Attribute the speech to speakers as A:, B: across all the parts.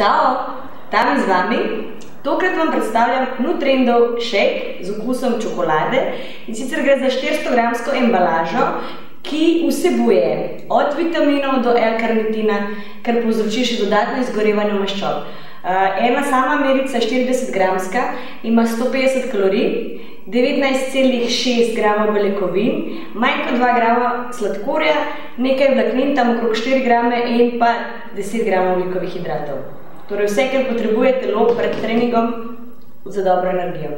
A: Čau, Tami z vami. Tokrat vam predstavljam Nutrendov shake z okusom čokolade in sicer gre za 400-gramsko embalažo, ki vsebuje od vitaminov do L-karnitina, kar povzroči še dodatno izgorevanje maščob. Ena sama merica 40-gramska ima 150 kalorij, 19,6 gramov beljakovin, manj kot 2 grama sladkorja, nekaj vlaknin, tam okrog 4 grame in pa 10 gramov ogljikovih hidratov. Torej vse, kar potrebuje telo pred treningom za dobro energijo.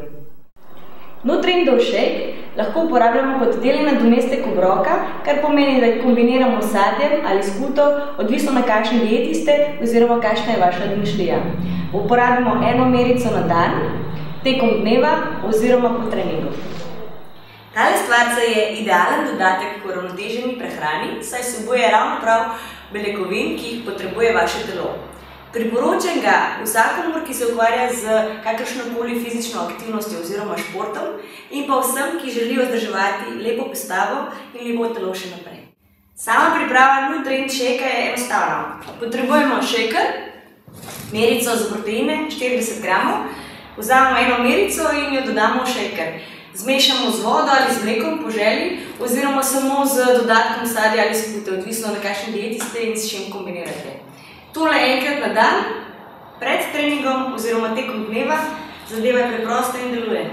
A: Nutrendov shake lahko uporabljamo kot delni nadomestek obroka, kar pomeni, da kombiniramo s sadjem ali skuto, odvisno na kakšni dieti ste oziroma kakšna je vaša domišljija. Uporabimo eno merico na dan, tekom dneva oziroma po treningu. Tale stvarca je idealen dodatek k uravnoteženi prehrani, saj vsebuje ravno prav beljakovin, ki jih potrebuje vaše telo. Priporočam ga vsakomur, ki se ukvarja z kakršnokoli fizično aktivnostjo oziroma športom in pa vsem, ki želijo vzdrževati lepo postavo in lepo telo še naprej. Sama priprava Nutrend shakea je enostavna. Potrebujemo shaker, merico za proteine, 40 gramov, vzamemo eno merico in jo dodamo v shaker. Zmešamo z vodo ali z mlekom po želji oziroma samo z dodatkom sadja ali skute, odvisno na kakšni dieti ste in s čim kombinirate. Tole enkrat na dan, pred treningom oziroma tekom dneva, zadeva je preprosta in deluje.